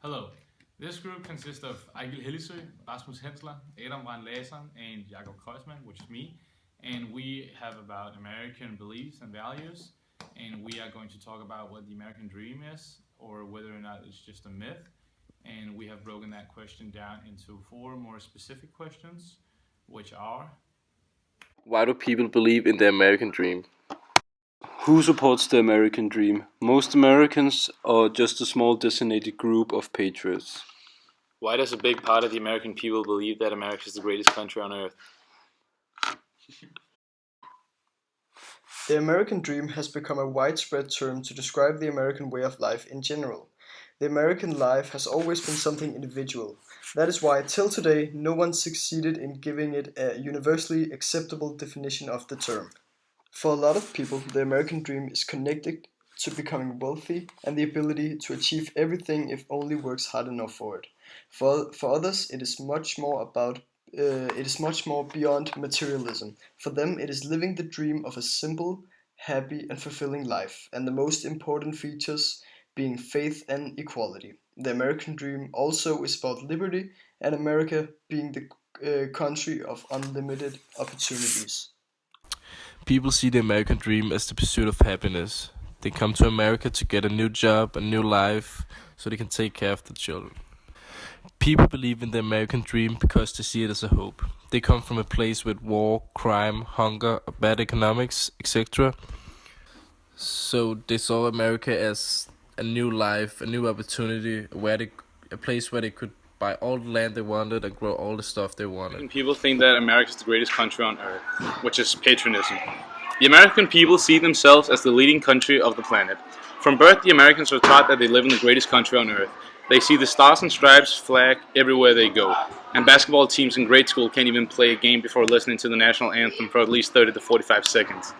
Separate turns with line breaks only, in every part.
Hello. This group consists of Eigil Hellisø, Rasmus Hensler, Adam Rand Larsson, and Jakob Kreuzmann, which is me. And we have about American beliefs and values. And we are going to talk about what the American dream is, or whether or not it's just a myth. And we have broken that question down into four more specific questions, which are.
Why do people believe in the American dream? Who supports the American dream? Most Americans or just a small designated group of patriots?
Why does a big part of the American people believe that America is the greatest country on earth?
The American dream has become a widespread term to describe the American way of life in general. The American life has always been something individual. That is why, till today, no one succeeded in giving it a universally acceptable definition of the term. For a lot of people, the American dream is connected to becoming wealthy and the ability to achieve everything if only works hard enough for it. For others, it is much more beyond materialism. For them, it is living the dream of a simple, happy, and fulfilling life, and the most important features being faith and equality. The American dream also is about liberty, and America being the country of unlimited opportunities.
People see the American dream as the pursuit of happiness. They come to America to get a new job, a new life, so they can take care of the children. People believe in the American dream because they see it as a hope. They come from a place with war, crime, hunger, bad economics, etc. So they saw America as a new life, a new opportunity, a place where they could buy all the land they wanted and grow all the stuff they wanted.
People think that America is the greatest country on earth, which is patriotism. The American people see themselves as the leading country of the planet. From birth, the Americans are taught that they live in the greatest country on earth. They see the Stars and Stripes flag everywhere they go. And basketball teams in grade school can't even play a game before listening to the national anthem for at least 30 to 45 seconds.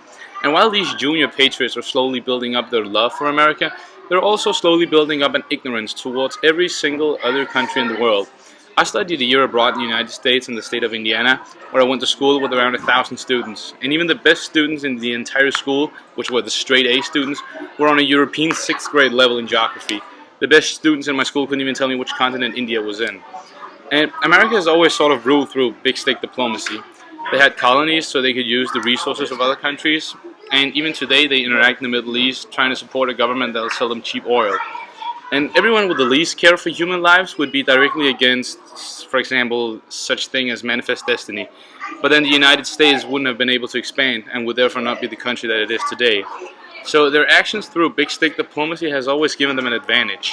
And while these junior patriots are slowly building up their love for America, they're also slowly building up an ignorance towards every single other country in the world. I studied a year abroad in the United States in the state of Indiana, where I went to school with around 1,000 students. And even the best students in the entire school, which were the straight A students, were on a European 6th grade level in geography. The best students in my school couldn't even tell me which continent India was in. And America has always sort of ruled through big stick diplomacy. They had colonies so they could use the resources of other countries, and even today they interact in the Middle East trying to support a government that will sell them cheap oil. And everyone with the least care for human lives would be directly against, for example, such thing as manifest destiny. But then the United States wouldn't have been able to expand and would therefore not be the country that it is today. So their actions through big stick diplomacy has always given them an advantage.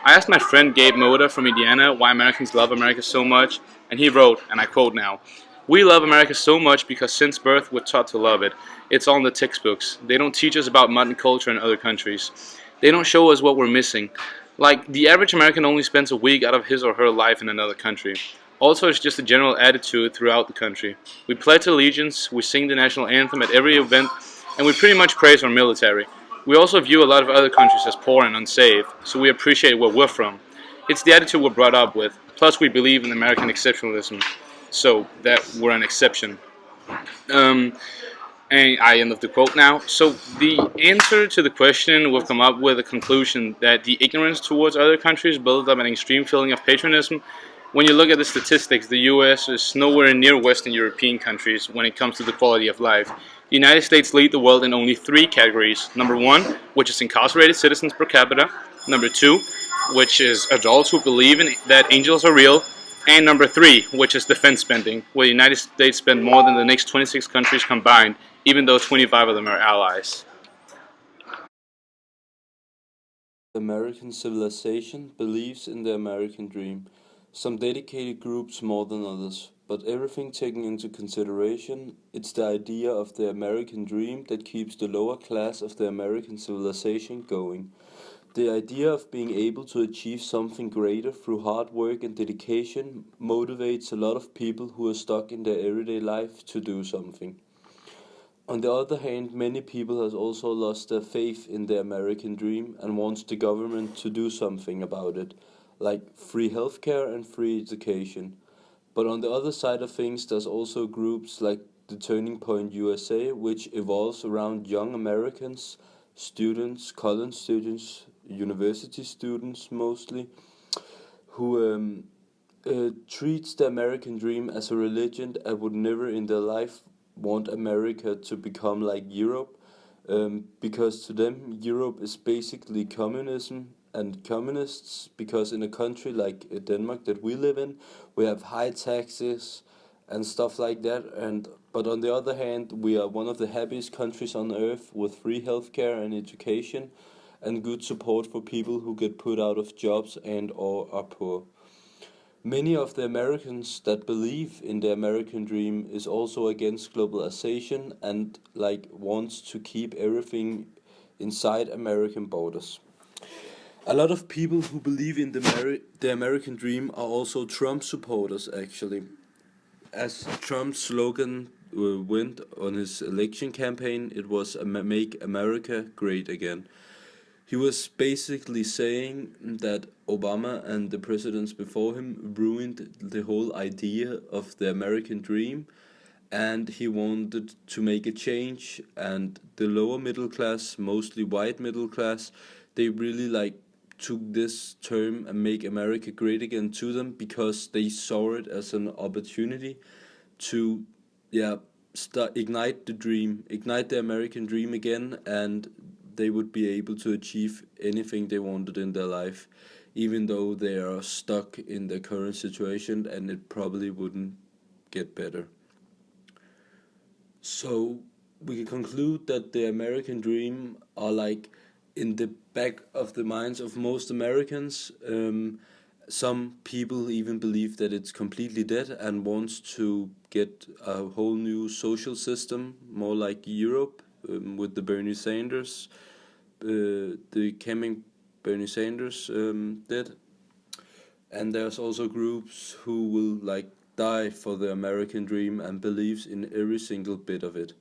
I asked my friend Gabe Moda from Indiana why Americans love America so much, and he wrote, and I quote now, "We love America so much because since birth we're taught to love it. It's all in the textbooks. They don't teach us about modern culture in other countries. They don't show us what we're missing. Like, the average American only spends a week out of his or her life in another country. Also, it's just a general attitude throughout the country. We pledge allegiance, we sing the national anthem at every event, and we pretty much praise our military. We also view a lot of other countries as poor and unsafe, so we appreciate where we're from. It's the attitude we're brought up with. Plus, we believe in American exceptionalism, so that we're an exception." And I end of the quote now. So the answer to the question, we've come up with a conclusion that the ignorance towards other countries builds up an extreme feeling of patriotism. When you look at the statistics, the US is nowhere near Western European countries when it comes to the quality of life. The United States lead the world in only three categories. Number one, which is incarcerated citizens per capita. Number two, which is adults who believe that angels are real. And number three, which is defense spending, where the United States spend more than the next 26 countries combined, even though 25 of them are allies.
American civilization believes in the American dream. Some dedicated groups more than others, but everything taken into consideration, it's the idea of the American dream that keeps the lower class of the American civilization going. The idea of being able to achieve something greater through hard work and dedication motivates a lot of people who are stuck in their everyday life to do something. On the other hand, many people have also lost their faith in the American dream and wants the government to do something about it, like free healthcare and free education. But on the other side of things, there's also groups like the Turning Point USA, which evolves around young Americans, students, college students, university students mostly, who treats the American dream as a religion and would never in their life want America to become like Europe, because to them Europe is basically communism and communists, because in a country like Denmark that we live in, we have high taxes and stuff like that, and but on the other hand we are one of the happiest countries on earth with free healthcare and education and good support for people who get put out of jobs and or are poor. Many of the Americans that believe in the American dream is also against globalization and like wants to keep everything inside American borders. A lot of people who believe in the American dream are also Trump supporters actually. As Trump's slogan went on his election campaign, it was "Make America Great Again." He was basically saying that Obama and the presidents before him ruined the whole idea of the American dream, and he wanted to make a change, and the lower middle class, mostly white middle class, they really like took this term and make America great again to them because they saw it as an opportunity to yeah ignite the dream, ignite the American dream again, and they would be able to achieve anything they wanted in their life, even though they are stuck in their current situation and it probably wouldn't get better. So we can conclude that the American dream are like in the back of the minds of most Americans. Some people even believe that it's completely dead and wants to get a whole new social system, more like Europe, with the Bernie Sanders, the coming Bernie Sanders did. And there's also groups who will like die for the American dream and believes in every single bit of it.